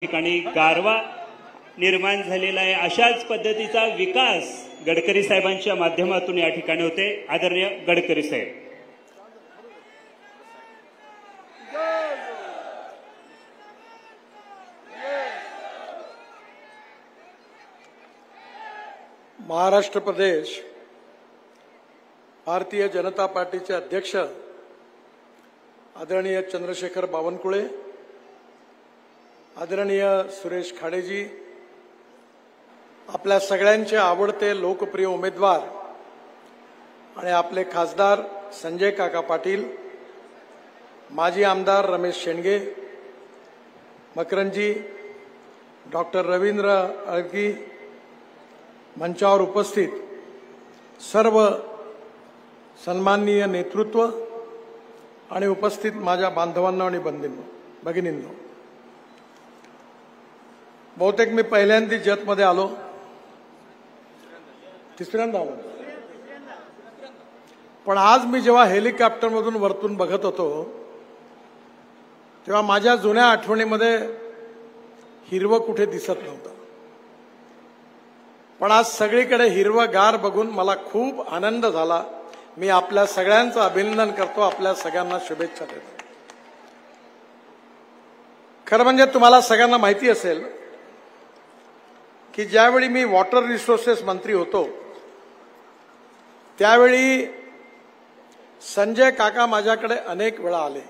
ठिकाणी गारवा निर्माण झालेला आहे। अशाच पद्धतीचा विकास गडकरी साहेबांच्या माध्यमातून या ठिकाणी होते। आदरणीय गडकरी साहेब, महाराष्ट्र प्रदेश भारतीय जनता पार्टीचे अध्यक्ष आदरणीय चंद्रशेखर बावनकुळे, आदरणीय सुरेश खाडेजी, आपल्या सगळ्यांचे आवडते लोकप्रिय उमेदवार आणि आपले खासदार संजय काका पाटील, माजी आमदार रमेश शेंडगे, मकरंजी, डॉक्टर रवींद्र अळगी, मंचावर उपस्थित सर्व सन्माननीय नेतृत्व आणि उपस्थित माझ्या बांधवांना आणि भगिनींनो, बहुतेक मी पहिल्यांदा जतमध्ये आलो, तिसऱ्यांदा आलो, पण आज मी जेव्हा हेलिकॉप्टरमधून वरतून बघत होतो तेव्हा माझ्या जुन्या आठवणीमध्ये हिरवं कुठे दिसत नव्हतं, पण आज सगळीकडे हिरवंगार बघून मला खूप आनंद झाला। मी आपल्या सगळ्यांचं अभिनंदन करतो, आपल्या सगळ्यांना शुभेच्छा देतो। खरं म्हणजे तुम्हाला सगळ्यांना माहिती असेल की ज्यावेळी मी वॉटर रिसोर्सेस मंत्री होतो त्यावेळी संजय काका माझ्याकडे अनेक वेळा आले,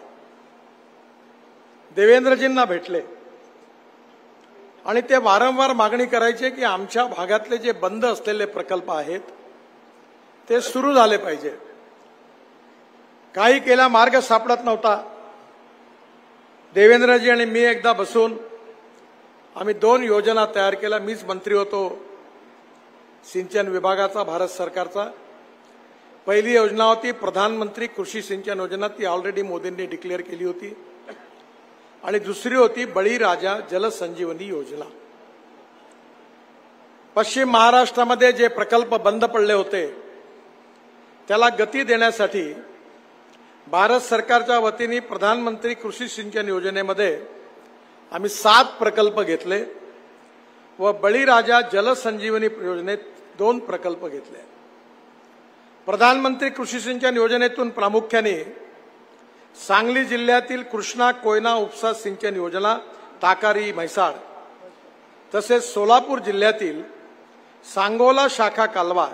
देवेंद्रजींना भेटले आणि ते वारंवार मागणी करायचे की आमच्या भागातले जे बंद असलेले प्रकल्प आहेत ते सुरू झाले पाहिजे। काही केला मार्ग सापडत नव्हता। देवेंद्रजी आणि मी एकदा बसून आम्ही 2 योजना तयार केल्या। मीच मंत्री होतो सिंचन विभागाचा भारत सरकारचा। पहिली योजना होती प्रधानमंत्री कृषी सिंचन योजना, ती ऑलरेडी मोदींनी डिक्लेअर केली होती, आणि दुसरी होती बळीराजा जलसंजीवनी योजना। पश्चिम महाराष्ट्रामध्ये जे प्रकल्प बंद पडले होते त्याला गती देण्यासाठी भारत सरकारच्या वतीने प्रधानमंत्री कृषी सिंचन योजनेमध्ये आम्ही 7 प्रकल्प घेतले व बळीराजा जलसंजीवनी योजनेत 2 प्रकल्प घेतले। प्रधानमंत्री कृषी सिंचन योजनेतून प्रामुख्याने सांगली जिल्ह्यातील कृष्णा कोयना उपसा सिंचन योजना, ताकारी म्हैसाळ, तसेच सोलापूर जिल्ह्यातील सांगोला शाखा कालवा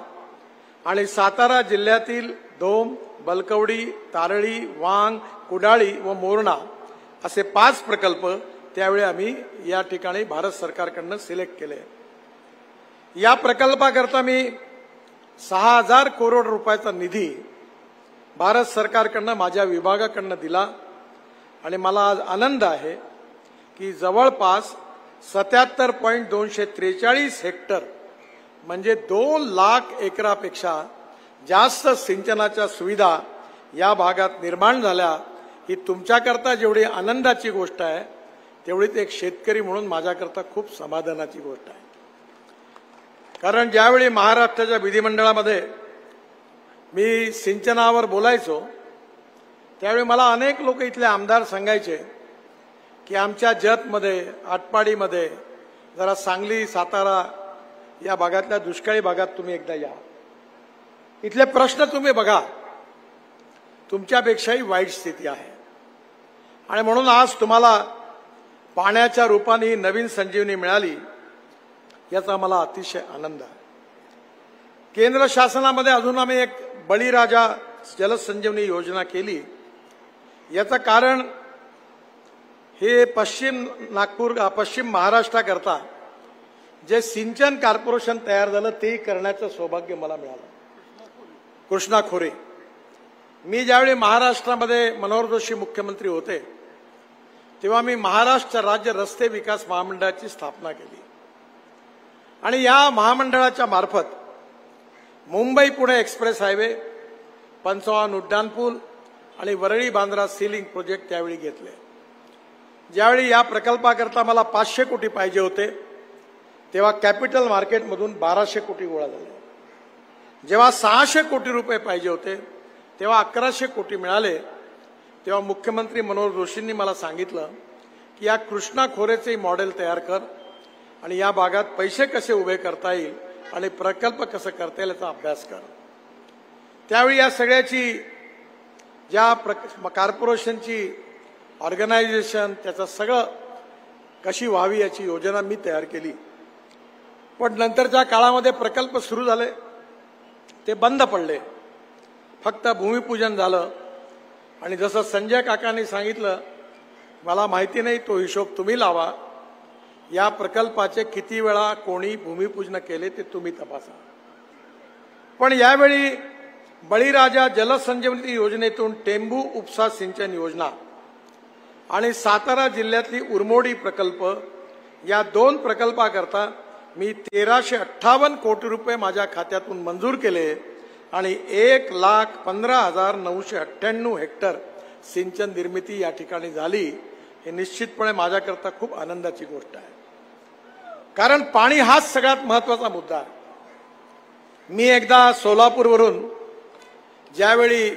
आणि सातारा जिल्ह्यातील धोम, बलकवडी, तारळी, वांग, कुडाळी व मोरणा असे 5 प्रकल्प त्यावेळी आम्ही या ठिकाणी भारत सरकारकडून सिलेक्ट केले। या प्रकल्पाकरता मी 6000 करोड रुपयाचा निधी भारत सरकारकडून माझ्या विभागाकडून दिला आणि मला आज आनंद आहे की जवळपास 77.243 हेक्टर म्हणजे 2 लाख एकरापेक्षा जास्त सिंचनाच्या सुविधा या भागात निर्माण झाल्या। ही तुमच्याकरता जेवढी आनंदाची गोष्ट आहे तेवढीच एक शेतकरी म्हणून माझ्याकरता खूप समाधानाची गोष्ट आहे। कारण ज्यावेळी महाराष्ट्राच्या विधिमंडळामध्ये मी सिंचनावर बोलायचो त्यावेळी मला अनेक लोक इथले आमदार सांगायचे की आमच्या जतमध्ये, आटपाडीमध्ये, जरा सांगली, सातारा या भागातल्या दुष्काळी भागात तुम्ही एकदा या, इथले प्रश्न तुम्ही बघा, तुमच्यापेक्षाही वाईट स्थिती आहे। आणि म्हणून आज तुम्हाला पाण्याच्या रूपाने नवीन संजीवनी मिळाली, याचा मला अतिशय आनंद आहे। केंद्र शासनामध्ये अजून आम्ही एक बळीराजा जलसंजीवनी योजना केली। याचं कारण हे पश्चिम महाराष्ट्राकरता जे सिंचन कॉर्पोरेशन तयार झालं ते करण्याचं सौभाग्य मला मिळालं। कृष्णा खोरे, मी ज्यावेळी महाराष्ट्रामध्ये मनोहर जोशी मुख्यमंत्री होते तेव्हा मी महाराष्ट्र राज्य रस्ते विकास महामंडळाची स्थापना केली आणि या महामंडळाच्या मार्फत मुंबई पुणे एक्सप्रेस हायवे, पंचवान उड्डाणपूल आणि वरळी बांद्रा सीलिंग प्रोजेक्ट त्यावेळी घेतले। ज्यावेळी या प्रकल्पाकरता मला 500 कोटी पाहिजे होते तेव्हा कॅपिटल मार्केटमधून 1200 कोटी गोळा झाले। जेव्हा 600 कोटी रुपये पाहिजे होते तेव्हा 1100 कोटी मिळाले। तेव्हा मुख्यमंत्री मनोहर जोशींनी मला सांगितलं की या कृष्णा खोरेचे मॉडेल तयार कर आणि या भागात पैसे कसे उभे करता येईल आणि प्रकल्प कसं करता येईल याचा अभ्यास कर. त्यावेळी या सगळ्याची ज्या कॉर्पोरेशनची ऑर्गनायझेशन त्याचं सगळं कशी व्हावी याची योजना मी तयार केली. पण नंतरच्या काळामध्ये प्रकल्प सुरू झाले, ते बंद पडले. फक्त भूमिपूजन झालं आणि जसं संजय काकांनी सांगितलं, मला माहिती नाही, तो हिशोब तुम्ही लावा. या प्रकल्पाचे किती वेळा कोणी भूमिपूजन केले ते तुम्ही तपासा. पण यावेळी बळीराजा जलसंजीवनी योजनेतून टेंभू उपसा सिंचन योजना आणि सातारा जिल्ह्यातली उरमोडी प्रकल्प या 2 प्रकल्पाकरता मी 1358 कोटी रुपये माझ्या खात्यातून मंजूर केले आणि 1,15,998 हेक्टर सिंचन निर्मिती या ठिकाणी झाली. हे निश्चितपणे माझ्याकरता खूप आनंदाची गोष्ट आहे, कारण पाणी हाच सगळ्यात महत्वाचा मुद्दा आहे. मी एकदा सोलापूरवरून ज्यावेळी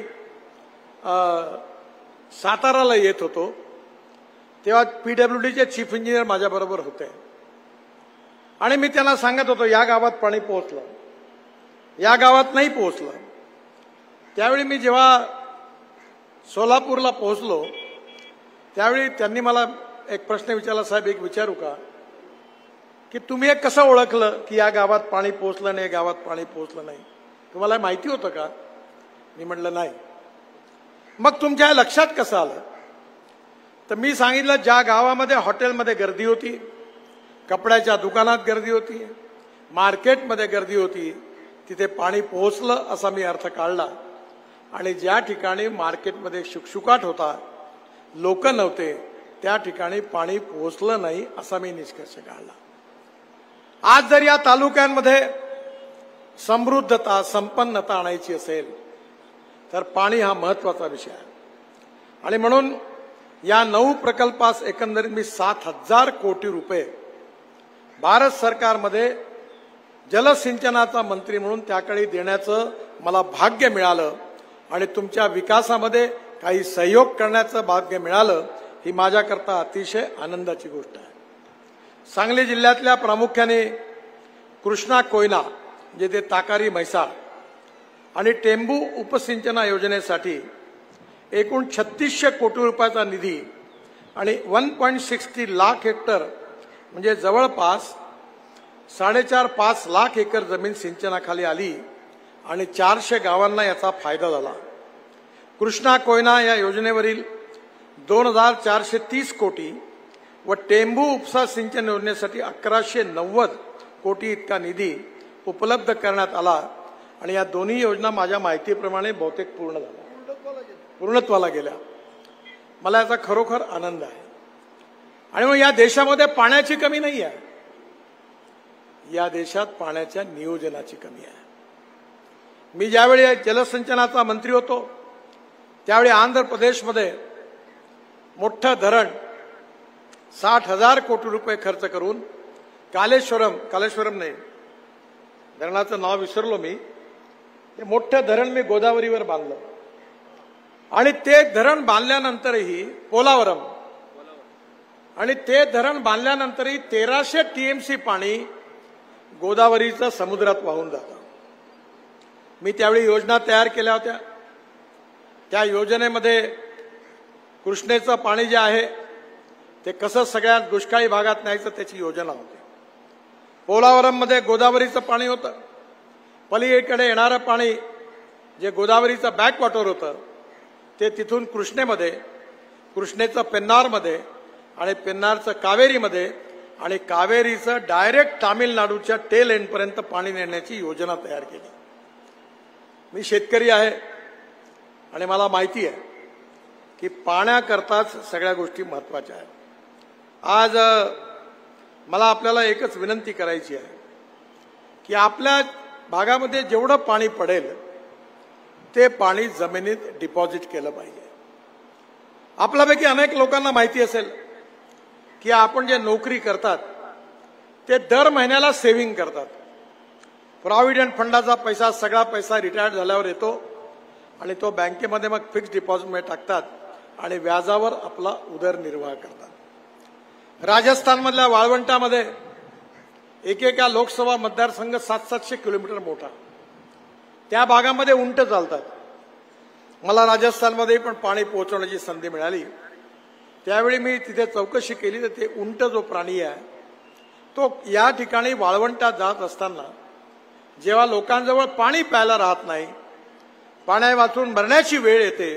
साताराला येत होतो तेव्हा PWDचे चीफ इंजिनियर माझ्याबरोबर होते आणि मी त्यांना सांगत होतो या गावात पाणी पोहोचलं, या गावात नाही पोहोचलं. त्यावेळी मी जेव्हा सोलापूरला पोहोचलो त्यावेळी त्यांनी मला एक प्रश्न विचारला, साहेब एक विचारू का, की तुम्ही हे कसं ओळखलं की या गावात पाणी पोहोचलं नाही, गावात पाणी पोहोचलं नाही, तुम्हाला माहिती होतं का? मी म्हटलं नाही. मग तुमच्या लक्षात कसं आलं? तर मी सांगितलं, ज्या गावामध्ये हॉटेलमध्ये गर्दी होती, कपड्याच्या दुकानात गर्दी होती, मार्केटमध्ये गर्दी होती, तिथे पाणी पोहोचलं असा मी अर्थ काढला. आणि ज्या ठिकाणी मार्केटमध्ये शुकशुकाट होता, लोक नव्हते, त्या ठिकाणी पाणी पोहोचलं नाही असा मी निष्कर्ष काढला. आज जर या तालुक्यांमध्ये समृद्धता संपन्नता आणायची असेल तर पाणी हा महत्वाचा विषय आहे. आणि म्हणून या 9 प्रकल्पास एकंदरीत मी 7,000 कोटी रुपये भारत सरकारमध्ये जलसिंचनाचा मंत्री म्हणून त्याकडे देण्याचं मला भाग्य मिळालं आणि तुमच्या विकासामध्ये काही सहयोग करण्याचं भाग्य मिळालं. ही माझ्याकरता अतिशय आनंदाची गोष्ट आहे. सांगली जिल्ह्यातल्या प्रामुख्याने कृष्णा कोयना जे ते ताकारी म्हैसाळ आणि टेंभू उपसिंचना योजनेसाठी एकूण 3600 कोटी रुपयाचा निधी आणि 1.60 लाख हेक्टर म्हणजे जवळपास 4.5 लाख एकर जमीन सिंचनाखाली आली आणि 400 गावांना याचा फायदा झाला. कृष्णा कोयना या योजनेवरील 2,430 कोटी व टेंभू उपसा सिंचन योजनेसाठी 1,190 कोटी इतका निधी उपलब्ध करण्यात आला आणि या दोन्ही योजना माझ्या माहितीप्रमाणे बहुतेक पूर्णत्वाला गेल्या. मला याचा खरोखर आनंद आहे. आणि मग या देशामध्ये पाण्याची कमी नाही आहे, या देशात पाण्याच्या नियोजनाची कमी आहे. मी ज्यावेळी जलसिंचनाचा मंत्री होतो त्यावेळी आंध्र प्रदेशमध्ये मोठं धरण 60,000 कोटी रुपये खर्च करून कालेश्वरम नाही, धरणाचं नाव विसरलो मी, ते मोठं धरण मी गोदावरीवर बांधलं आणि ते धरण बांधल्यानंतरही पोलावरम आणि ते धरण बांधल्यानंतरही 1300 TMC पाणी गोदावरीचं समुद्रात वाहून जातं. मी त्यावेळी योजना तयार केल्या होत्या. त्या योजनेमध्ये कृष्णेचं पाणी जे आहे ते कसं सगळ्या दुष्काळी भागात न्यायचं त्याची योजना होती. पोलावरममध्ये गोदावरीचं पाणी होतं, पलीकडे येणारं पाणी जे गोदावरीचं बॅकवॉटर होतं ते तिथून कृष्णेचं पेन्नारमध्ये आणि पेन्नारचं कावेरीमध्ये आणि कावेरीचं डायरेक्ट तामिळनाडूच्या टेल एंडपर्यंत पाणी नेण्याची योजना तयार केली. मी शेतकरी आहे आणि मला माहिती आहे की पाण्याकरताच सगळ्या गोष्टी महत्वाच्या आहेत. आज मला आपल्याला एकच विनंती करायची आहे की आपल्या भागामध्ये जेवढं पाणी पडेल ते पाणी जमिनीत डिपॉझिट केलं पाहिजे. आपल्यापैकी अनेक लोकांना माहिती असेल की आपण जे नोकरी करतात ते दर महिन्याला सेव्हिंग करतात. प्रॉव्हिडंट फंडाचा पैसा सगळा पैसा रिटायर्ड झाल्यावर येतो आणि तो बँकेमध्ये मग फिक्स्ड डिपॉझिटमध्ये टाकतात आणि व्याजावर आपला उदरनिर्वाह करतात. राजस्थानमधल्या वाळवंटामध्ये एकेका लोकसभा मतदारसंघ 700-700 किलोमीटर मोठा. त्या भागामध्ये उंट चालतात. मला राजस्थानमध्ये पण पाणी पोहोचवण्याची संधी मिळाली. त्यावेळी मी तिथे चौकशी केली तर ते उंट जो प्राणी आहे तो या ठिकाणी वाळवंटात जात असताना जेव्हा लोकांजवळ पाणी प्यायला राहत नाही, पाण्या वाचून मरण्याची वेळ येते,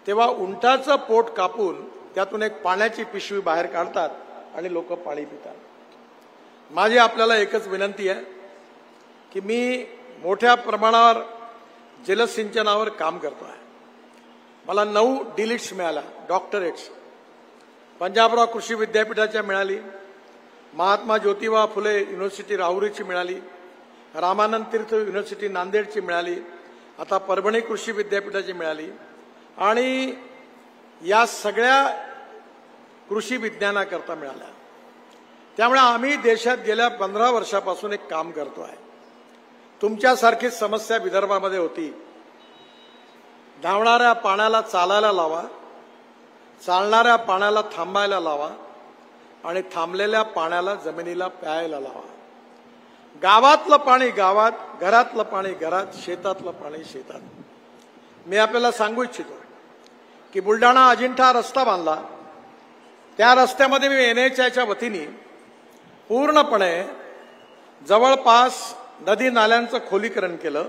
तेव्हा उंटाचं पोट कापून त्यातून एक पाण्याची पिशवी बाहेर काढतात आणि लोक पाणी पितात. माझी आपल्याला एकच विनंती आहे की मी मोठ्या प्रमाणावर जलसिंचनावर काम करतो आहे. मला 9 डिलिट्स मिळाल्या, डॉक्टरेट्स. पंजाबराव कृषी विद्यापीठाच्या मिळाली, महात्मा ज्योतिबा फुले युनिव्हर्सिटी राहुरीची मिळाली, रामानंद तीर्थ युनिव्हर्सिटी नांदेडची मिळाली, आता परभणी कृषी विद्यापीठाची मिळाली. आणि या सगळ्या कृषी विज्ञानाकरता मिळाल्या. त्यामुळे आम्ही देशात गेल्या 15 वर्षापासून एक काम करतो आहे. तुमच्यासारखीच समस्या विदर्भामध्ये होती. धावणाऱ्या पाण्याला चालायला लावा, चालणाऱ्या पाण्याला थांबायला लावा आणि थांबलेल्या पाण्याला जमिनीला प्यायला लावा. गावातलं पाणी गावात, घरातलं पाणी घरात, शेतातलं पाणी शेतात. मी आपल्याला सांगू इच्छितो की बुलढाणा अजिंठा रस्ता बांधला. त्या रस्त्यामध्ये मी NHAच्या वतीने पूर्णपणे जवळपास नदी नाल्यांचं खोलीकरण केलं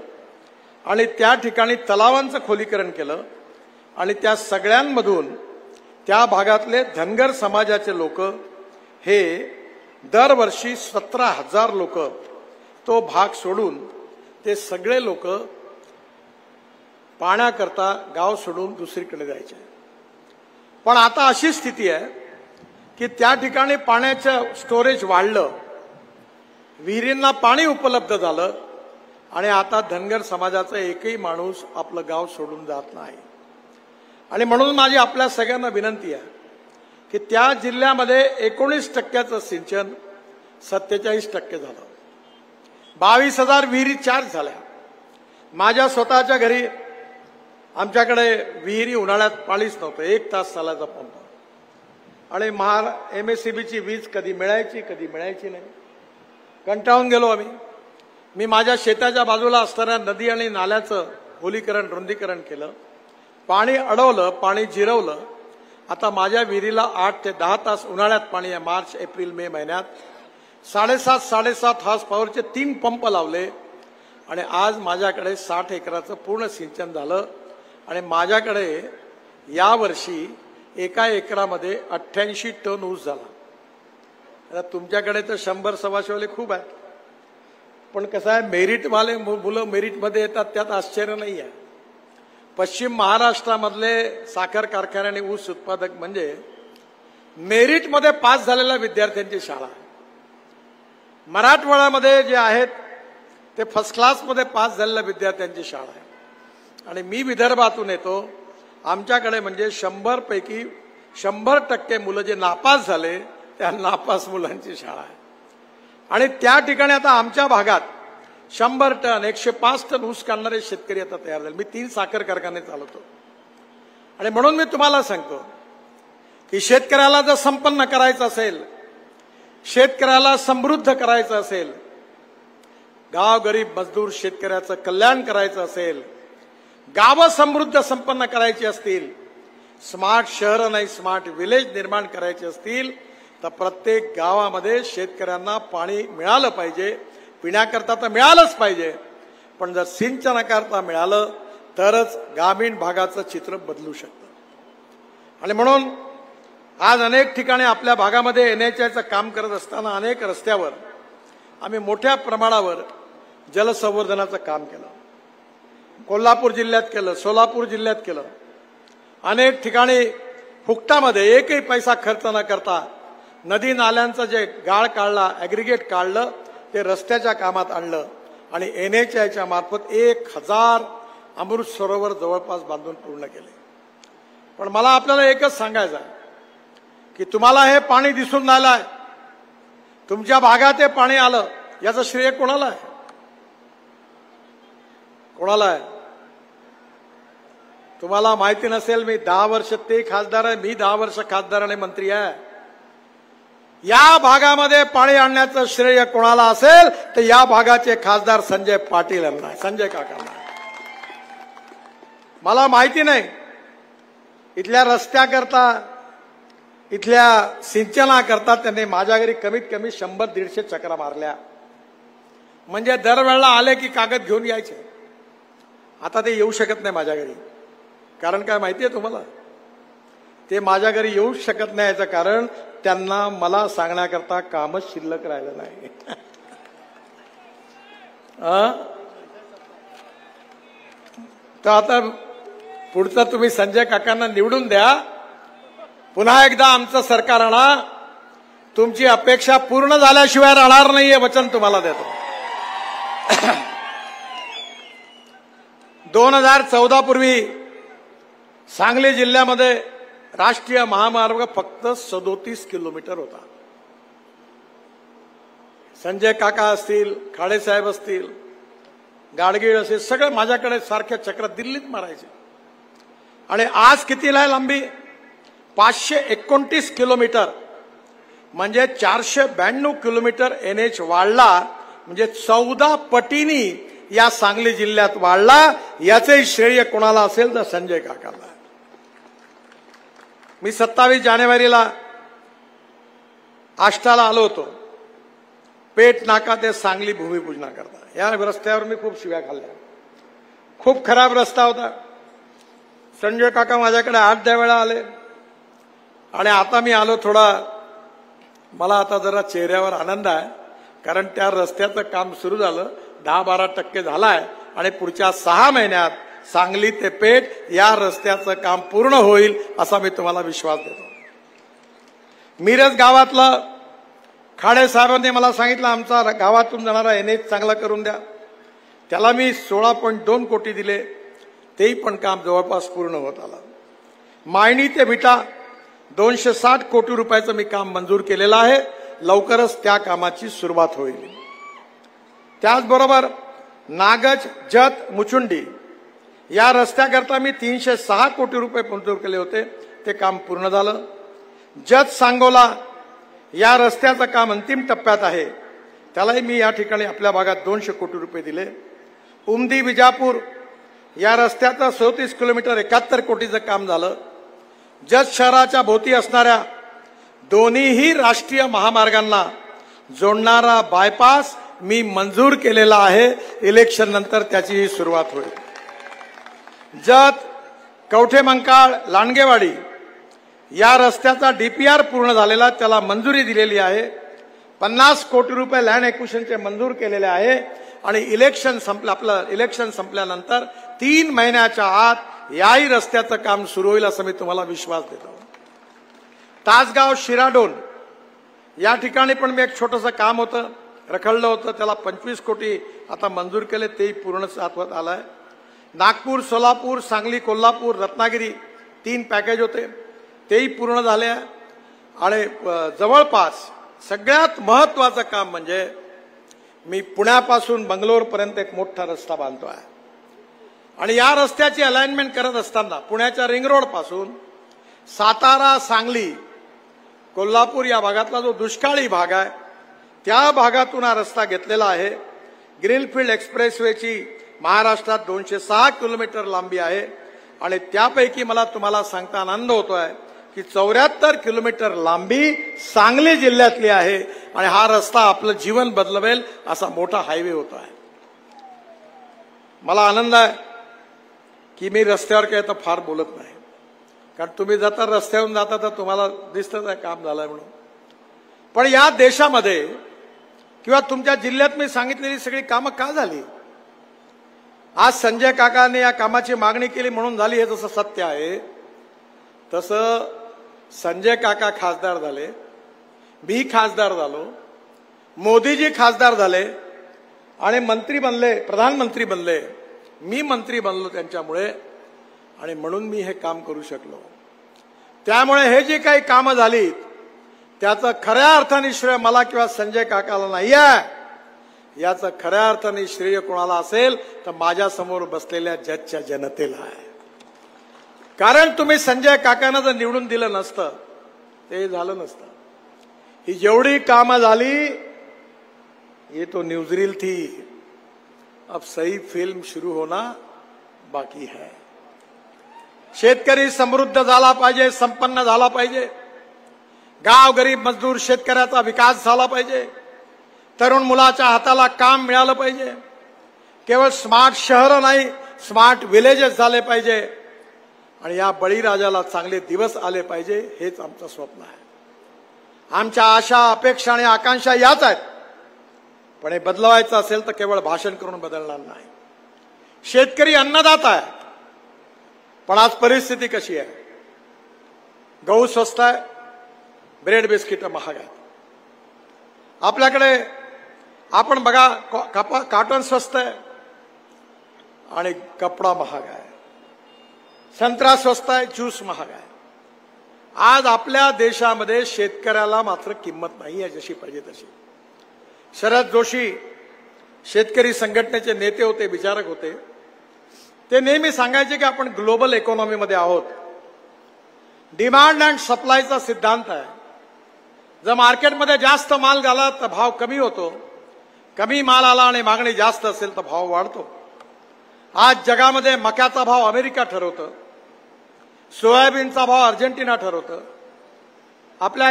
आणि त्या ठिकाणी तलावांचं खोलीकरण केलं आणि त्या सगळ्यांमधून त्या भागातले धनगर समाजाचे लोक हे दरवर्षी 17,000 लोक तो भाग सोडून ते सगळे लोक पाण्याकरता गाव सोडून दुसरीकडे जायचे. पण आता अशी स्थिती आहे की त्या ठिकाणी पाण्याचं स्टोरेज वाढलं, विहिरींना पाणी उपलब्ध झालं आणि आता धनगर समाजाचा एकही माणूस आपलं गाव सोडून जात नाही. आणि म्हणून माझी आपल्या सगळ्यांना विनंती आहे की त्या जिल्ह्यामध्ये 19% सिंचन 47% झालं. 22,000 विहिरी चार्ज झाल्या. माझ्या स्वतःच्या घरी आमच्याकडे विहिरी उन्हाळ्यात पाणीच नव्हतं, 1 तास चालायचा पंप. आणि MSCBची वीज कधी मिळायची कधी मिळायची नाही. कंटाळून गेलो आम्ही. मी माझ्या शेताच्या बाजूला असणाऱ्या नदी आणि नाल्याचं खोलीकरण रुंदीकरण केलं, पाणी अडवलं, पाणी जिरवलं. आता माझ्या विहिरीला 8 ते 10 तास उन्हाळ्यात पाणी आहे. मार्च एप्रिल मे महिन्यात 7.5 हॉर्स पॉवरचे 3 पंप लावले आणि आज माझ्याकडे 60 एकराचं पूर्ण सिंचन झालं. आणि माझ्याकडे यावर्षी एका एकरामध्ये 88 टन ऊस झाला. आता तुमच्याकडे तर 100-125 खूप आहेत, पण कसं आहे, मेरिटवाले मुलं मेरिटमध्ये येतात त्यात आश्चर्य नाही आहे. पश्चिम महाराष्ट्रामधले साखर कारखाने आणि ऊस उत्पादक म्हणजे मेरिटमध्ये पास झालेल्या विद्यार्थ्यांची शाळा. मराठवाड्यामध्ये जे आहेत ते फर्स्ट क्लासमध्ये पास झालेल्या विद्यार्थ्यांची शाळा आहे. आणि मी विदर्भातून येतो, आमच्याकडे म्हणजे 100 पैकी 100% मुलं जे नापास झाले त्या नापास मुलांची शाळा आहे. आणि त्या ठिकाणी आता आमच्या भागात 100 टन 105 टन ऊस काढणारे शेतकरी आता तयार झाले. मी 3 साखर कारखाने चालवतो. आणि म्हणून मी तुम्हाला सांगतो की शेतकऱ्याला जर संपन्न करायचं असेल, शेतकऱ्याला समृद्ध करायचं असेल, गाव गरीब मजदूर शेतकऱ्याचं कल्याण करायचं असेल, गावं समृद्ध संपन्न करायची असतील, स्मार्ट शहर नाही स्मार्ट विलेज निर्माण करायचे असतील, तर प्रत्येक गावामध्ये शेतकऱ्यांना पाणी मिळालं पाहिजे. पिण्याकरता तर मिळालंच पाहिजे, पण जर सिंचनाकरता मिळालं तरच ग्रामीण भागाचं चित्र बदलू शकतं. आणि म्हणून आज अनेक ठिकाणी आपल्या भागामध्ये NHAचं काम करत असताना अनेक रस्त्यावर आम्ही मोठ्या प्रमाणावर जलसंवर्धनाचं काम केलं. कोल्हापूर जिल्ह्यात केलं, सोलापूर जिल्ह्यात केलं. अनेक ठिकाणी फुकटामध्ये एकही पैसा खर्च न करता नदी नाल्यांचं जे गाळ काढला, ॲग्रिगेट काढलं, ते रस्त्याच्या कामात आणलं आणि NHAच्या मार्फत 1000 अमृत सरोवर जवळपास बांधून पूर्ण केले. पण मला आपल्याला एकच सांगायचं आहे की तुम्हाला हे पाणी दिसून आलंय, तुमच्या भागात हे पाणी आलं, याचं श्रेय कोणाला आहे? कोणाला आहे? तुम्हाला माहिती नसेल, मी 10 वर्ष ते खासदार आहे, मी 10 वर्ष खासदार आणि मंत्री आहे. या भागामध्ये पाणी आणण्याचं श्रेय कोणाला असेल तर या भागाचे खासदार संजय पाटील यांना, संजय काकांना. मला माहिती नाही इथल्या रस्त्याकरता, इथल्या सिंचनाकरता त्यांनी माझ्या घरी कमीत कमी 100-150 चक्रा मारल्या. म्हणजे दरवेळेला आले की कागद घेऊन यायचे. आता ते येऊ शकत नाही माझ्या घरी. कारण काय माहितीये तुम्हाला? ते माझ्या घरी येऊ शकत नाही याचं कारण त्यांना मला सांगण्याकरता कामच शिल्लक राहिलं नाही. तर आता पुढचं तुम्ही संजय काकांना निवडून द्या. पुन्हा एकदा आमचं सरकार आणा. तुमची अपेक्षा पूर्ण झाल्याशिवाय राहणार नाहीये, वचन तुम्हाला देतो. 2014 पूर्वी सांगली जिल्ह्यामध्ये राष्ट्रीय महामार्ग फक्त 37 किलोमीटर होता. संजय काका असतील, खाडेसाहेब असतील, गाडगीळ असेल, सगळे माझ्याकडे सारख्या चक्र दिल्लीत मारायचे. आणि आज कितीला आहे लांबी? 529 किलोमीटर. म्हणजे 492 किलोमीटर NH वाढला. म्हणजे 14 पटीनी या सांगली जिल्ह्यात वाढला. याचे श्रेय कोणाला असेल तर संजय काकाला. मी 27 जानेवारीला आष्टाला आलो होतो, पेठ नाका ते सांगली भूमिपूजनाकरता. या रस्त्यावर मी खूप शिव्या खाल्ल्या. खूप खराब रस्ता होता. संजय काका माझ्याकडे 8-10 वेळा आले. आणि आता मी आलो थोडा, मला आता जरा चेहऱ्यावर आनंद आहे. कारण त्या रस्त्याचं काम सुरू झालं, 10-12% झालाय. आणि पुढच्या 6 महिन्यात सांगली ते पेठ या रस्त्याचं काम पूर्ण होईल असा मी तुम्हाला विश्वास देतो. मिरज गावातलं खाडे साहेबांनी मला सांगितलं आमचा गावातून जाणारा NH चांगला करून द्या. त्याला मी 16.2 कोटी दिले. तेही पण काम जवळपास पूर्ण होत आलं. मायणी ते विटा 260 कोटी रुपयाचं मी काम मंजूर केलेलं आहे. लवकरच त्या कामाची सुरुवात होईल. त्याचबरोबर नागज जत मुचुंडी या रस्त्याकरता मी 306 कोटी रुपये मंजूर केले होते. ते काम पूर्ण झालं. जत सांगोला या रस्त्याचं काम अंतिम टप्प्यात आहे. त्यालाही मी या ठिकाणी आपल्या भागात 200 कोटी रुपये दिले. उमदी विजापूर या रस्त्याचं 37 किलोमीटर 71 कोटीचं काम झालं. जत शहराच्या भोवती असणाऱ्या दोन्हीही राष्ट्रीय महामार्गांना जोडणारा बायपास मी मंजूर केलेला आहे. इलेक्शन नंतर त्याचीही सुरुवात होईल. जत कवठे मंकाळ लांडगेवाडी या रस्त्याचा DPR पूर्ण झालेला, त्याला मंजुरी दिलेली आहे. 50 कोटी रुपये लँड एक्विजिशनचे मंजूर केलेले आहे. आणि इलेक्शन संपल्यानंतर 3 महिन्याच्या आत याही रस्त्याचं काम सुरू होईल असं मी तुम्हाला विश्वास देतो. तासगाव शिराडोन या ठिकाणी पण मी एक छोटंसं काम होतं, रखडलं होतं, त्याला 25 कोटी आता मंजूर केले. तेही पूर्ण सातवत आलाय. नागपूर, सोलापूर, सांगली, कोल्हापूर, रत्नागिरी 3 पॅकेज होते, तेही पूर्ण झाले. आणि जवळपास सगळ्यात महत्वाचं काम म्हणजे मी पुण्यापासून बंगलोरपर्यंत एक मोठा रस्ता बांधतोय. आणि या रस्त्याची अलाइनमेंट करत असताना पुण्याच्या रिंग रोड पासून सातारा, सांगली, कोल्हापूर या भागातला जो दुष्काळी भाग आहे त्या भागातून हा रस्ता घेतलेला आहे. ग्रीनफील्ड एक्सप्रेसवेची महाराष्ट्रात 206 किलोमीटर लांबी आहे. आणि त्यापैकी मला तुम्हाला सांगता आनंद होतोय की 74 किलोमीटर लांबी सांगली जिल्ह्यातली आहे. आणि हा रस्ता आपलं जीवन बदलवेल असा मोठा हायवे होता आहे. मला आनंद आहे की मी रस्त्यावर काही तर फार बोलत नाही, कारण तुम्ही जाता रस्त्यावरून जाता तर तुम्हाला दिसतच आहे काम झालंय म्हणून. पण या देशामध्ये किंवा तुमच्या जिल्ह्यात मी सांगितलेली सगळी कामं का झाली? आज संजय काकांनी या कामाची मागणी केली म्हणून झाली, हे जसं सत्य आहे तसं संजय काका खासदार झाले, मी खासदार झालो, मोदीजी खासदार झाले आणि मंत्री बनले, प्रधानमंत्री बनले, मी मंत्री बनलो त्यांच्यामुळे. आणि म्हणून मी हे काम करू शकलो. त्यामुळे हे जी काही कामं झाली त्याचं खऱ्या अर्थाने श्रेय मला किंवा संजय काकाला नाही आहे. याचं खऱ्या अर्थाने श्रेय कोणाला असेल तर माझ्या समोर बसलेल्या जजच्या जनतेला आहे. कारण तुम्ही संजय काकांना जर निवडून दिलं नसतं ते झालं नसतं. ही जेवढी कामं झाली ये तो न्यूज़रील थी, अब सही फिल्म शुरू होना बाकी है। शेतकरी समृद्ध झाला पाहिजे, संपन्न झाला पाहिजे, गाव गरीब मजदूर शेतकऱ्याचा विकास झाला पाहिजे, तरुण मुलाच्या हाताला काम मिळालं पाहिजे, केवळ स्मार्ट शहर नाही स्मार्ट विलेजेस झाले पाहिजे आणि या बळीराजाला चांगले दिवस आले पाहिजे, हेच आमचं स्वप्न आहे। आमच्या आशा अपेक्षा आणि आकांक्षा याच आहेत, पण हे बदलवायचं असेल तर केवळ भाषण करून बदलणार नाही। शेतकरी अन्नदाता आहे, पण आज परिस्थिती कशी आहे? गहू स्वस्त आहे, ब्रेड बिस्किट महाग आहेत। आपल्याकडे आपण बघा कॉटन स्वस्त आहे आणि कपडा महाग आहे, संत्रा स्वस्त आहे, ज्यूस महाग आहे। आज आपल्या देशामध्ये शेतकऱ्याला मात्र किंमत नाही आहे जशी पाहिजे तशी। शरद जोशी शेतकरी संघटनेचे नेते होते, विचारक होते, ते नेहमी सांगायचे की आपण ग्लोबल इकॉनॉमीमध्ये आहोत। डिमांड अँड सप्लायचा सिद्धांत आहे, जर मार्केटमध्ये जास्त माल झाला तर भाव कमी होतो, कमी माल आला आणि मागणी जास्त असेल तर भाव वाढतो। आज जगामध्ये मक्याचा भाव अमेरिका ठरवतं, सोयाबीनचा भाव अर्जेंटिना ठरवतं, आपल्या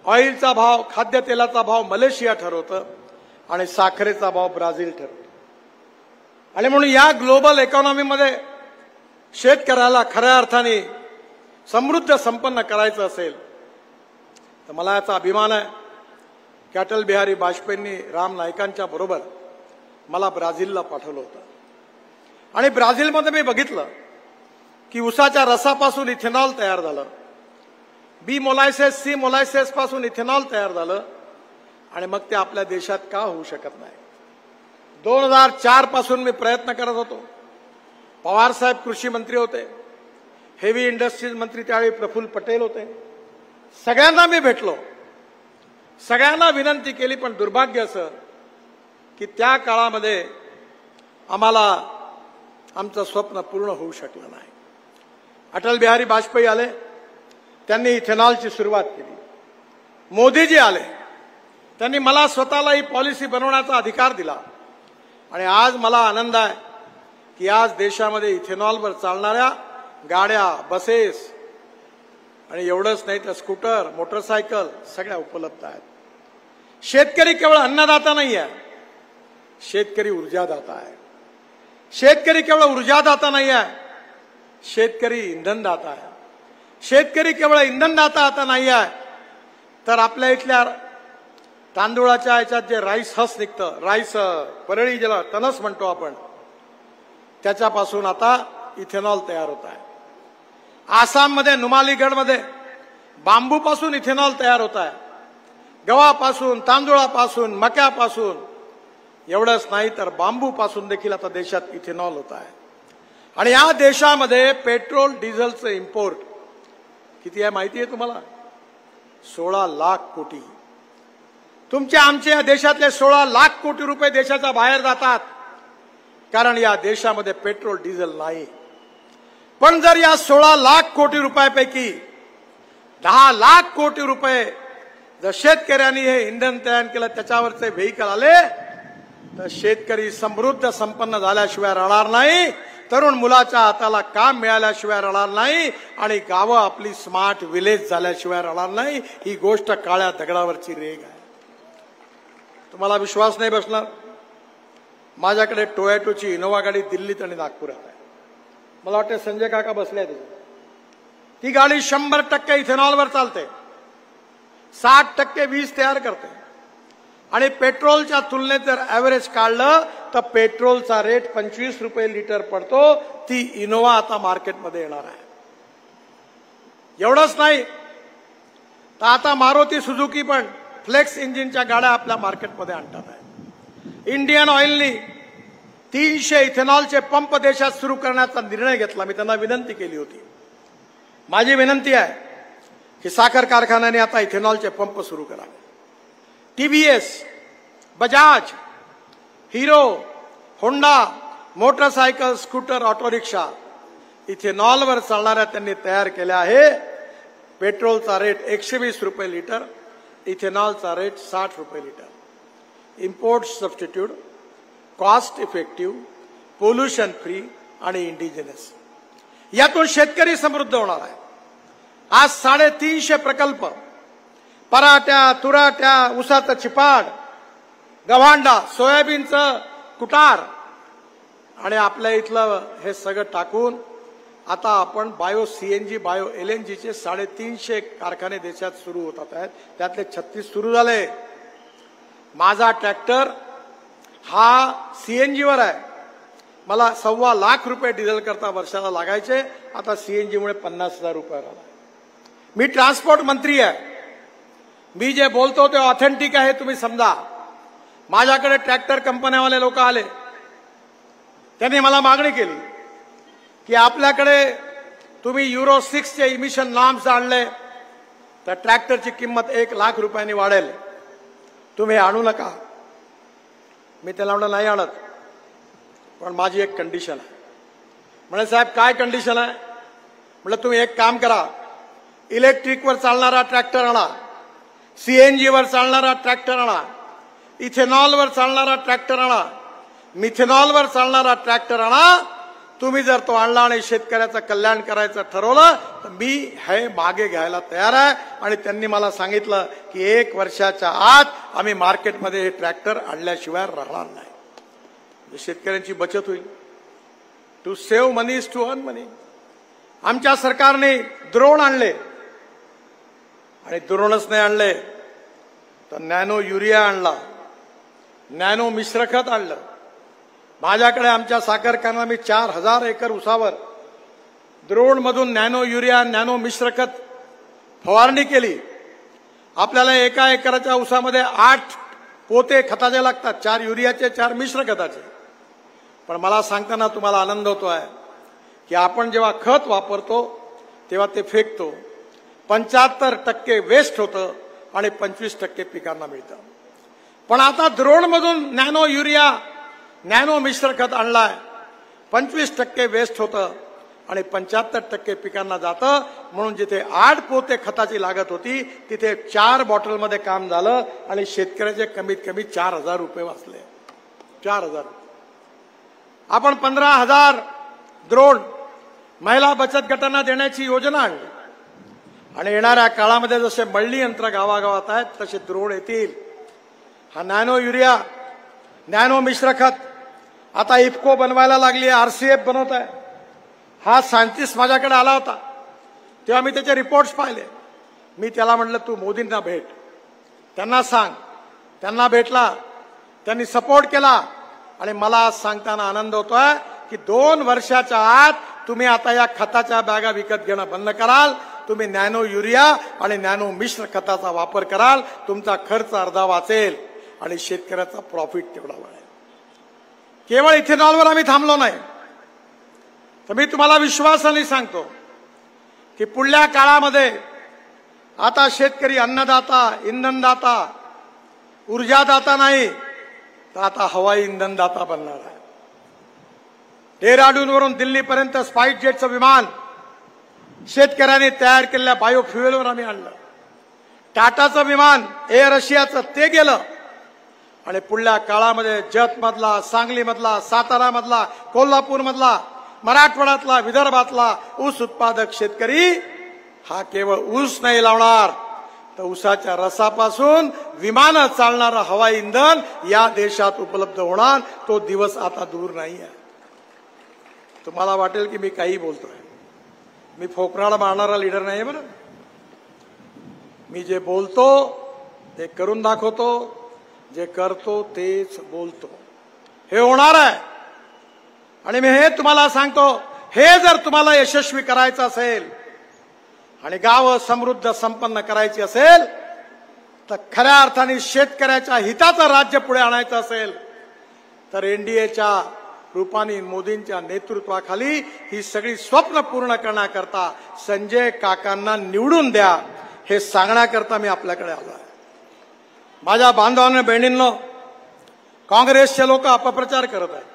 ऑइलचा भाव खाद्यतेलाचा भाव मलेशिया ठरवतं आणि साखरेचा भाव ब्राझील ठरवतं। आणि म्हणून या ग्लोबल इकॉनॉमीमध्ये शेतकऱ्याला खऱ्या अर्थाने समृद्ध संपन्न करायचं असेल तर मला याचा अभिमान आहे की अटल बिहारी वाजपेयींनी राम नाईकांच्या बरोबर मला ब्राझीलला पाठवलं होतं आणि ब्राझीलमध्ये मी बघितलं की उसाच्या रसापासून इथेनॉल तयार झालं, बी मोलायसेस सी मोलायसेस पासून इथेनॉल तयार झालं आणि मग ते आपल्या देशात का होऊ शकत नाही? 2004 पासून मी प्रयत्न करत होतो। पवार साहेब कृषी मंत्री होते, हेवी इंडस्ट्रीज मंत्री त्यावेळी प्रफुल्ल पटेल होते, सगळ्यांना मी भेटलो, सगळ्यांना विनंती केली, पण दुर्भाग्य असं की त्या काळामध्ये आम्हाला आमचं स्वप्न पूर्ण होऊ शकलं नाही। अटल बिहारी वाजपेयी आले, त्यांनी इथेनॉलची सुरुवात केली। मोदीजी आले, त्यांनी मला स्वतःला ही पॉलिसी बनवण्याचा अधिकार दिला आणि आज मला आनंद आहे की आज देशामध्ये इथेनॉलवर चालणाऱ्या गाड्या, बसेस आणि एवढंच नाही तर स्कूटर, मोटरसायकल सगळ्या उपलब्ध आहेत। शेतकरी केवळ अन्नदाता नाही आहे, शेतकरी ऊर्जादाता आहे। शेतकरी केवळ ऊर्जादाता नाही आहे, शेतकरी इंधनदाता आहे। शेतकरी केवळ इंधनदाता आता नाही आहे तर आपल्या इथल्या तांदूळाच्या याच्यात जे राईस हस निघतं, राईस परळी ज्याला टनस म्हणतो आपण, त्याच्यापासून आता इथेनॉल तयार होत आहे। आसाममध्ये नुमालीगडमध्ये बांबूपासून इथेनॉल तयार होत आहे, गव्हापासून, तांदूळापासून, मक्यापासून, एवढंच नाही तर बांबूपासून देखील आता देशात इथेनॉल होत आहे। आणि या देशामध्ये पेट्रोल डिझेलचं इम्पोर्ट किती आहे माहिती आहे तुम्हाला? 16 लाख कोटी। तुमच्या आमच्या देशातले 16 लाख कोटी रुपये देशाच्या बाहेर जातात कारण या देशामध्ये पेट्रोल डिझेल नाही। पण जर या 16 लाख कोटी रुपयापैकी 10 लाख कोटी रुपये जर शेतकऱ्यांनी हे इंधन तयार केलं, त्याच्यावरचे व्हेइकल आले, तर शेतकरी समृद्ध संपन्न झाल्याशिवाय राहणार नाही, तरुण मुलाच्या हाताला काम मिळाल्याशिवाय राहणार नाही आणि गावं आपली स्मार्ट विलेज झाल्याशिवाय राहणार नाही। ही गोष्ट काळ्या दगडावरची रेघ आहे। तुम्हाला विश्वास नाही बसणार, माझ्याकडे टोयोटोची इनोवा गाडी दिल्लीत आणि नागपुरात आहे। मला वाटतं संजय काका बसले आहेत, ती गाडी 100% इथेनॉलवर चालते, 60% वीज तयार करते आणि पेट्रोलच्या तुलनेत जर ऍव्हरेज काढलं तर पेट्रोलचा रेट 25 रुपये लिटर पडतो। ती इनोवा आता मार्केटमध्ये येणार आहे। एवढंच नाही तर आता मारुती सुझुकी पण फ्लेक्स इंजिनच्या गाड्या आपल्या मार्केटमध्ये आणतात आहे। इंडियन ऑइलनी 300 इथेनॉलचे पंप देशात सुरू करण्याचा निर्णय घेतला। मी त्यांना विनंती केली होती, माझी विनंती आहे की साखर कारखान्याने आता इथेनॉलचे पंप सुरू करावे। TVS, Bajaj, Hero, Honda, motorcycle, scooter, auto rickshaw इथेनॉलवर चालणाऱ्या त्यांनी तयार केल्या आहे। पेट्रोलचा रेट 120 रुपये लिटर इथेनॉलचा रेट 60 रुपये litre, import substitute, cost effective, pollution free आणि इंडिजिनस, यातून शेतकरी समृद्ध होणार आहे. आज 350 प्रकल्प, पराठ्या, तुराट्या, ऊसाचं चिपाड, गव्हांडा, सोयाबीनचं कुटार आणि आपल्या इथलं हे सगळं टाकून आता आपण बायो सीएनजी, बायो एलएनजीचे 350 कारखाने देशात सुरू होतात आहेत. त्यातले 36 सुरू झाले. माझा ट्रॅक्टर हा सीएनजीवर आहे. मला 1.25 लाख रुपये डिझेल करता वर्षाला लागायचे, आता सीएनजी मुळे 50,000 रुपये आला. मी ट्रान्सपोर्ट मंत्री आहे. मी जे बोलतो ते ऑथेंटिक आहे, तुम्ही समजा. माझ्याकडे ट्रॅक्टर कंपन्यावाले लोक आले, त्यांनी मला मागणी केली की आपल्याकडे तुम्ही युरो 6 चे इमिशन नॉर्म्स आणले तर ट्रॅक्टरची किंमत 1 लाख रुपयांनी वाढेल, तुम्ही आणू नका. मी त्याला म्हणलं नाही आणत, पण माझी एक कंडिशन आहे. म्हणे साहेब काय कंडिशन आहे? म्हटलं तुम्ही एक काम करा, इलेक्ट्रिकवर चालणारा ट्रॅक्टर आणा, सीएनजीवर चालणारा ट्रॅक्टर आणा, इथेनॉलवर चालणारा ट्रॅक्टर आणा, मिथेनॉलवर चालणारा ट्रॅक्टर आणा. तुम्ही जर तो आणला आणि शेतकऱ्याचं कल्याण करायचं ठरवलं तर मी हे मागे घ्यायला तयार आहे. आणि त्यांनी मला सांगितलं की 1 वर्षाच्या आत आम्ही मार्केटमध्ये हे ट्रॅक्टर आणल्याशिवाय राहणार नाही. शेतकऱ्यांची बचत होईल. To save money is to earn money. आमच्या सरकारने द्रोण आणले आणि द्रोणच नाही आणले तर नॅनो युरिया आणला, नॅनो मिश्रखत आणलं. माझ्याकडे आमच्या साखर कारखान्यात मी 4000 एकर उसावर द्रोण मधून नॅनो युरिया, नॅनो मिश्रखत फवारणी केली. आपल्याला 1 एकराच्या उसामध्ये 8 पोते खताचे लागतात, 4 युरियाचे, 4 मिश्र खताचे. पण मला सांगताना तुम्हाला आनंद होतोय की आपण जेव्हा खत वापरतो तेव्हा ते फेकतो, 75% वेस्ट होतं आणि 25% पिकांना मिळतं. पण आता द्रोण मधून नॅनो युरिया, नॅनो मिश्र खत आणलाय, 25% वेस्ट होतं आणि 75% पिकांना जातं. म्हणून जिथे 8 पोते खताची लागत होती तिथे 4 बॉटलमध्ये काम झालं आणि शेतकऱ्याचे कमीत कमी 4000 रुपये वाचले. 4000. आपण 15,000 द्रोण महिला बचत गटांना देण्याची योजना आणली आणि येणाऱ्या काळामध्ये जसे मळणी यंत्र गावागावात आहेत तसे द्रोण येतील. हा नॅनो युरिया, नॅनो मिश्र खत आता इफको बनवायला लागली आहे, आरसीएफ बनवत आहे. हा सायंटिस्ट माझ्याकडे आला होता तेव्हा मी त्याचे रिपोर्ट्स पाहिले. मी त्याला म्हटलं तू मोदींना भेट, त्यांना सांग. त्यांना भेटला, त्यांनी सपोर्ट केला आणि मला आज सांगताना आनंद होतोय की 2 वर्षाच्या आत तुम्ही आता या खताच्या बॅगा विकत घेणं बंद कराल. तुम्ही नॅनो युरिया आणि नॅनो मिश्र खताचा वापर कराल. तुमचा खर्च अर्धा वाचेल आणि शेतकऱ्याचा प्रॉफिट तेवढा वाढेल. केवळ इथेनॉलवर आम्ही थांबलो नाही तर मी तुम्हाला विश्वासाने सांगतो की पुढल्या काळामध्ये आता शेतकरी अन्नदाता, इंधनदाता, ऊर्जादाता नाही तर आता हवाई इंधनदाता बनणार आहे. डेहराडूनवरून दिल्लीपर्यंत स्पाइस जेटचं विमान शेतकऱ्यांनी तयार केलेल्या बायोफ्युएलवर आम्ही आणलं. टाटाचं विमान एअर रशियाचं ते गेलं आणि पुढल्या काळामध्ये जतमधला, सांगलीमधला, सातारामधला, कोल्हापूरमधला, मराठवाड्यातला, विदर्भातला ऊस उत्पादक शेतकरी हा केवळ ऊस नाही लावणार तर ऊसाच्या रसापासून विमानं चालणारं हवाई इंधन या देशात उपलब्ध होणार. तो दिवस आता दूर नाही आहे. तुम्हाला वाटेल की मी काही बोलतोय, मी फोकराड मारणारा लीडर नाही. बरं, मी जे बोलतो ते करून दाखवतो, जे करतो तेच बोलतो. हे होणार आहे आणि मी हे तुम्हाला सांगतो, हे जर तुम्हाला यशस्वी करायचं असेल आणि गावं समृद्ध संपन्न करायची असेल तर खऱ्या अर्थाने शेतकऱ्याच्या हिताचं राज्य पुढे आणायचं असेल तर एनडीएच्या रूपाने मोदींच्या नेतृत्वाखाली ही सगळी स्वप्न पूर्ण करण्याकरता संजय काकांना निवडून द्या हे सांगण्याकरता मी आपल्याकडे आलो आहे. माझ्या बांधवांनो, बहिणींनो, काँग्रेसचे लोक अपप्रचार करत आहेत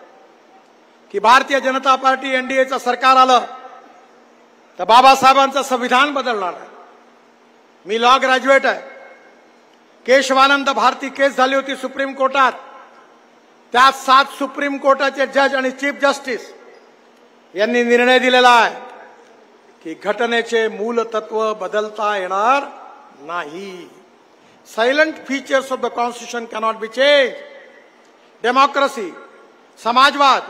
की भारतीय जनता पार्टी एनडीएचं सरकार आलं तर बाबासाहेबांचं संविधान बदलणार आहे. मी लॉ ग्रॅज्युएट आहे. केशवानंद भारती केस झाली होती सुप्रीम कोर्टात. त्यात 7 सुप्रीम कोर्टाचे जज आणि चीफ जस्टिस यांनी निर्णय दिलेला आहे की घटनेचे मूल तत्व बदलता येणार नाही. Salient features of the constitution cannot be change. Democracy, समाजवाद,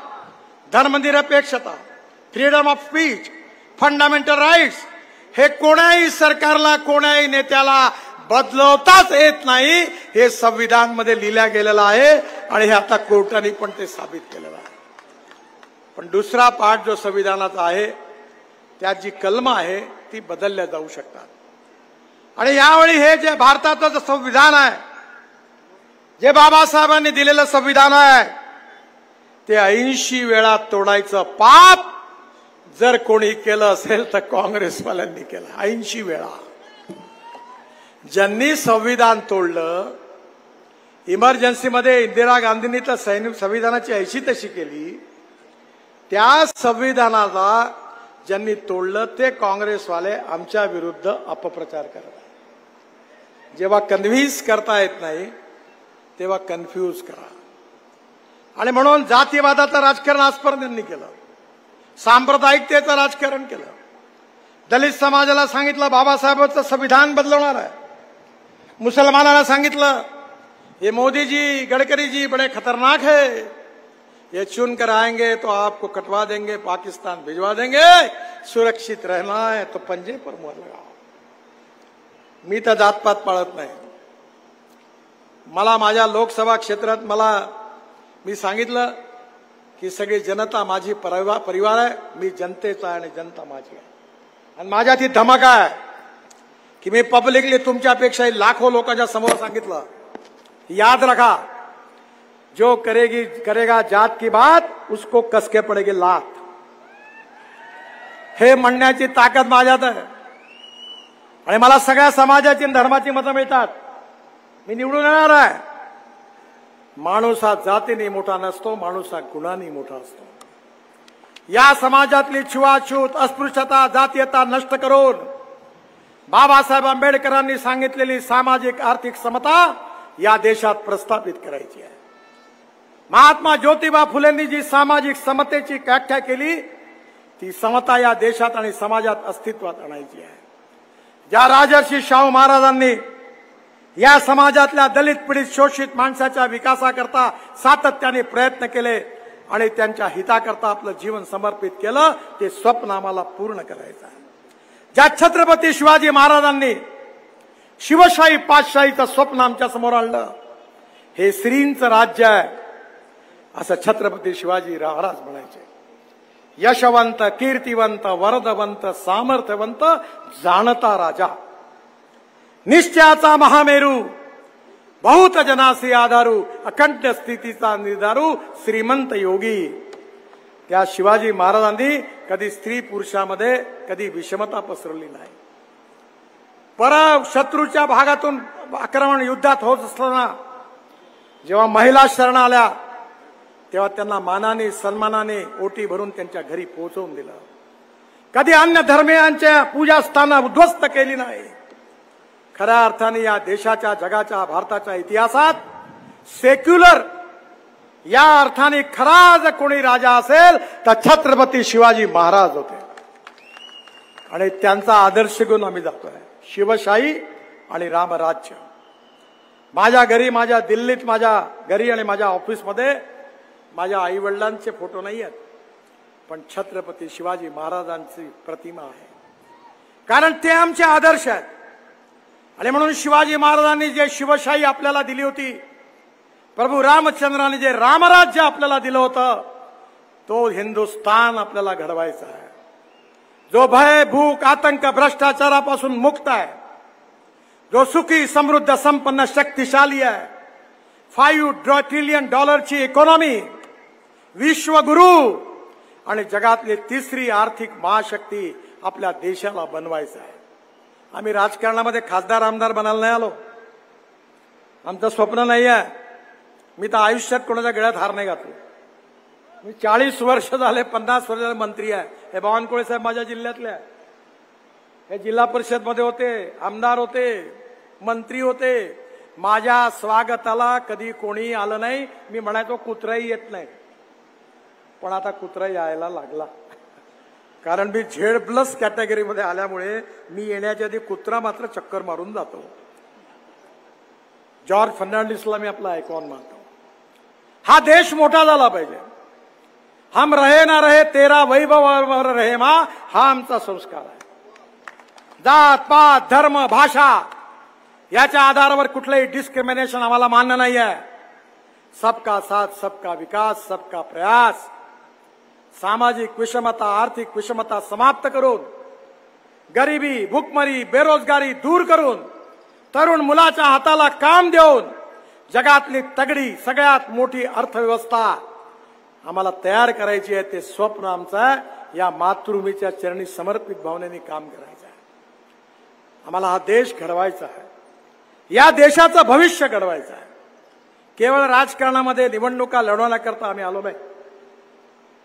धर्मनिरपेक्षता, freedom of speech, fundamental rights हे कोणाही सरकारला, कोणाही नेत्याला बदलवताच येत नाही. हे संविधानमध्ये लिहिल्या गेलेलं आहे आणि हे आता कोर्टाने पण ते साबित केलेलं आहे. पण दुसरा पार्ट जो संविधानाचा आहे त्यात जी कलम आहे ती बदलल्या जाऊ शकतात. आणि यावेळी हे जे भारताचं जे संविधान आहे, जे बाबासाहेबांनी दिलेलं संविधान आहे, ते 80 वेळा तोडायचं पाप जर कोणी केलं असेल तर काँग्रेसवाल्यांनी केलं. 80 वेळा. ज्यांनी संविधान तोडलं, इमर्जन्सीमध्ये इंदिरा गांधींनी तर संविधानाची ऐशी तशी केली, त्या संविधानाला ज्यांनी तोडलं ते काँग्रेसवाले आमच्या विरुद्ध अपप्रचार करत आहेत. जेव्हा कन्व्हिन्स करता येत नाही तेव्हा कन्फ्यूज करा. आणि म्हणून जातीवादाचं राजकारण आजपर्यंत त्यांनी केलं, सांप्रदायिकतेचं राजकारण केलं. दलित समाजाला सांगितलं बाबासाहेबांचं संविधान बदलवणार आहे. मुसलमानाला सांगितलं ये मोदी जी, गडकरी जी बड़े खतरनाक है, ये चुन कर आएंगे तो आपको कटवा देंगे, पाकिस्तान भिजवा देंगे, सुरक्षित रहना है तो पंजे पर मोहर लगाओ. मी तर जातपात पाळत नाही. मला माझ्या लोकसभा क्षेत्रात मी सांगितलं की सगळी जनता माझी परिवार आहे, मी जनतेचा आहे आणि जनता माझी आहे. आणि माझ्यात ही धमक आहे की मी पब्लिकली तुमच्यापेक्षाही लाखो लोकांच्या समोर सांगितलं, याद रखा जो करेगा जात की बात उसको कसके पडेगी लात. हे म्हणण्याची ताकद माझ्यात आहे. आणि मला सगळ्या समाजाची आणि धर्माची मतं मिळतात. मी निवडून येणार आहे. माणूस हा जातीने मोठा नसतो, माणूस हा गुणांनी मोठा असतो. या समाजातली छुआछूत, अस्पृश्यता, जातीयता नष्ट करून बाबासाहेब आंबेडकरांनी सांगितलेली सामाजिक आर्थिक समता या देशात प्रस्थापित करायची आहे. महात्मा ज्योतिबा फुलेंनी जी सामाजिक समतेची व्याख्या केली ती समता या देशात आणि समाजात अस्तित्वात आणायची आहे. ज्या राजर्षी शाहू महाराजांनी या समाजातल्या दलित पीडित शोषित माणसाच्या विकासाकरता सातत्याने प्रयत्न केले आणि त्यांच्या हिताकरता आपलं जीवन समर्पित केलं, ते स्वप्न आम्हाला पूर्ण करायचं आहे. ज्या छत्रपती शिवाजी महाराजांनी शिवशाही पातशाहीचं स्वप्न आमच्या समोर आणलं, हे श्रींचं राज्य आहे असं छत्रपती शिवाजी महाराज म्हणायचे. यशवंत, कीर्तिवंत, वरदवंत, सामर्थ्यवंत, जाणता राजा, निश्चयाचा महामेरू, बहुत जनासी आधारू, अखंड स्थितीचा निर्धारू, श्रीमंत योगी. त्या शिवाजी महाराजांनी कधी स्त्री पुरुषामध्ये कधी विषमता पसरवली नाही. शत्रूच्या भागातून आक्रमण युद्धात होत असताना जेव्हा महिला शरण आल्या तेव्हा त्यांना मानाने सन्मानाने ओटी भरून त्यांच्या घरी पोहोचवून दिलं. कधी अन्य धर्मीयांच्या पूजास्थानं उद्ध्वस्त केली नाही. खऱ्या अर्थाने या देशाच्या, जगाच्या, भारताच्या इतिहासात सेक्युलर या अर्थाने खरा जर कोणी राजा असेल तर छत्रपती शिवाजी महाराज होते. आणि त्यांचा आदर्श घेऊन आम्ही जातोय. शिवशाही आणि रामराज्य. माझ्या घरी, माझ्या दिल्लीत, माझ्या घरी आणि माझ्या ऑफिसमध्ये माझ्या आई वडिलांचे फोटो नाही आहेत, पण छत्रपती शिवाजी महाराजांची प्रतिमा आहे. कारण ते आमचे आदर्श आहेत. आणि म्हणून शिवाजी महाराजांनी जे शिवशाही आपल्याला दिली होती, प्रभू रामचंद्राने जे रामराज्य आपल्याला दिलं होतं, तो हिंदुस्थान आपल्याला घडवायचा आहे. जो भय, भूक, आतंक, भ्रष्टाचारापासून मुक्त आहे, जो सुखी, समृद्ध, संपन्न, शक्तिशाली आहे, $5 ट्रिलियन इकॉनॉमी, विश्वगुरु आणि जगातली तिसरी आर्थिक महाशक्ती आपल्या देशाला बनवायचं आहे. आम्ही राजकारणामध्ये खासदार आमदार बनायला नाही आलो. आमचं स्वप्न नाही आहे. मी तर आयुष्यात कोणाच्या गळ्यात हार नाही घातलो. मी 40 वर्ष झाले, 50 वर्ष झाले मंत्री आहे. हे बावनकुळे साहेब माझ्या जिल्ह्यातले आहे. हे जिल्हा परिषद मध्ये होते, आमदार होते, मंत्री होते. माझ्या स्वागताला कधी कोणी आलं नाही. मी म्हणायचो कुत्राही येत नाही, पण आता कुत्रा यायला लागला. कारण मी Z+ कॅटेगरीमध्ये आल्यामुळे मी येण्याच्या आधी कुत्रा मात्र चक्कर मारून जातो. जॉर्ज फर्नांडिसला मी आपला आयकॉन मानतो. हा देश मोठा झाला पाहिजे. हम रहे ना रहे तेरा वैभव रहे मा, हा आमचा संस्कार आहे. जात पात धर्म भाषा याच्या आधारावर कुठलंही डिस्क्रिमिनेशन आम्हाला मान्य नाही आहे. सबका साथ सबका विकास सबका प्रयास. सामाजिक विषमता आर्थिक विषमता समाप्त करून, गरिबी भूकमरी बेरोजगारी दूर करून, तरुण मुलाच्या हाताला काम देऊन जगातली तगडी सगळ्यात मोठी अर्थव्यवस्था आम्हाला तयार करायची आहे. ते स्वप्न आमचं आहे. या मातृभूमीच्या चरणी समर्पित भावनेने काम करायचं आहे. आम्हाला हा देश घडवायचा आहे. या देशाचं भविष्य घडवायचं आहे. केवळ राजकारणामध्ये निवडणुका लढवण्याकरता आम्ही आलो नाही.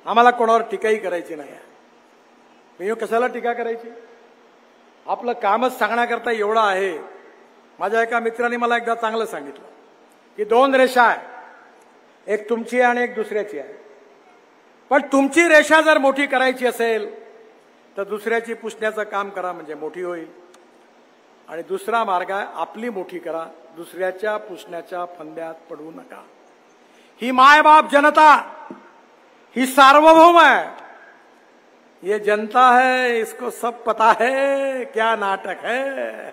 आम्हाला कोणावर टीकाही करायची नाही. मी कशाला टीका करायची? आपलं कामच सांगण्याकरता एवढं आहे. माझ्या एका मित्राने मला एकदा चांगलं सांगितलं की 2 रेषा आहे, एक तुमची आहे आणि एक दुसऱ्याची आहे. पण तुमची रेषा जर मोठी करायची असेल तर दुसऱ्याची पुसण्याचं काम करा, म्हणजे मोठी होईल. आणि दुसरा मार्ग आहे आपली मोठी करा, दुसऱ्याच्या पुसण्याच्या फंद्यात पडू नका. ही मायबाप जनता ही सार्वभौम है. ये जनता है, इसको सब पता है क्या नाटक है.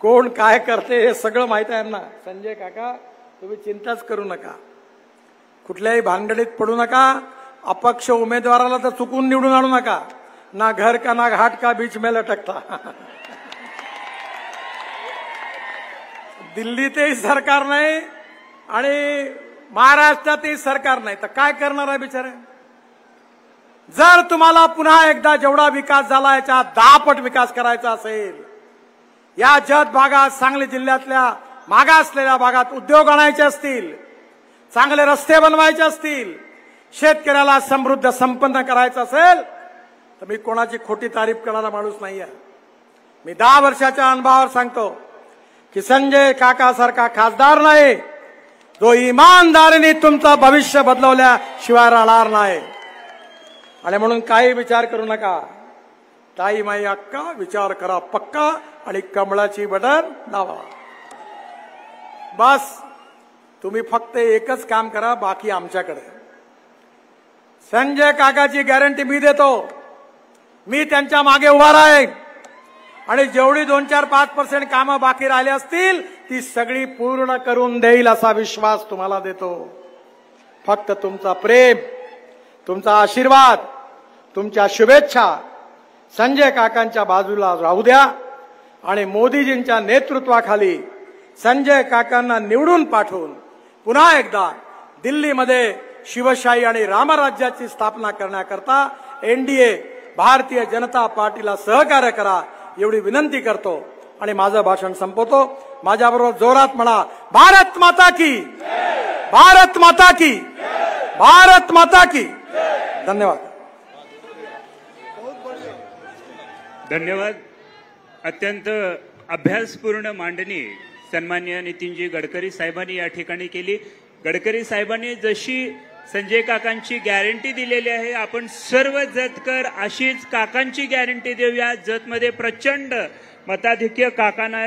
कोण काय करते हे सगळं माहित आहे ना. संजय काका, तुम्ही चिंताच करू नका, कुठल्याही भानगडीत पडू नका. अपक्ष उमेदवाराला तर चुकून निवडून आणू नका. ना घर का ना घाट का बीच में लटकता. दिल्लीतही सरकार नाही आणि महाराष्ट्रातही सरकार नाही, तर काय करणार आहे बिचारे? जर तुम्हाला पुन्हा एकदा जेवढा विकास झाला याच्या 10 पट विकास करायचा असेल, या जत भागात सांगली जिल्ह्यातल्या मागासलेल्या भागात उद्योग आणायचे असतील, चांगले रस्ते बनवायचे असतील, शेतकऱ्याला समृद्ध संपन्न करायचं असेल, तर मी कोणाची खोटी तारीफ करणारा माणूस नाही आहे. मी 10 वर्षाच्या अनुभवावर सांगतो की संजय काकासारखा खासदार नाही जो इमानदारीने तुमचं भविष्य बदलवल्याशिवाय राहणार नाही. आणि म्हणून काही विचार करू नका. ताई माई अक्का, विचार करा पक्का आणि कमळाची बटन दाबा. बस तुम्ही फक्त एकच काम करा, बाकी आमच्याकडे. संजय काकाची गॅरंटी मी देतो. मी त्यांच्या मागे उभा राहीन आणि जेवढी 2-4-5% कामं बाकी राहिली असतील ती सगळी पूर्ण करून देईल असा विश्वास तुम्हाला देतो. फक्त तुमचा प्रेम, तुमचा आशीर्वाद, तुमच्या शुभेच्छा संजय काकांच्या बाजूला राहू द्या आणि मोदीजींच्या नेतृत्वाखाली संजय काकांना निवडून पाठवून पुन्हा एकदा दिल्लीमध्ये शिवशाही आणि रामराज्याची स्थापना करण्याकरता एनडीए भारतीय जनता पार्टीला सहकार्य करा एवढी विनंती करतो आणि माझं भाषण संपवतो. माझ्याबरोबर जोरात म्हणा, भारत माता की, भारत माता की, भारत माता की. धन्यवाद. धन्यवाद. अत्यंत अभ्यासपूर्ण मांडणी सन्माननीय नितीनजी गडकरी साहेबांनी या ठिकाणी केली. गडकरी साहेबांनी जशी संजय काकांची गॅरंटी दिलेली आहे, आपण सर्व जतकर अशीच काकांची गॅरंटी देऊया. जतमध्ये प्रचंड मताधिक्य काकांना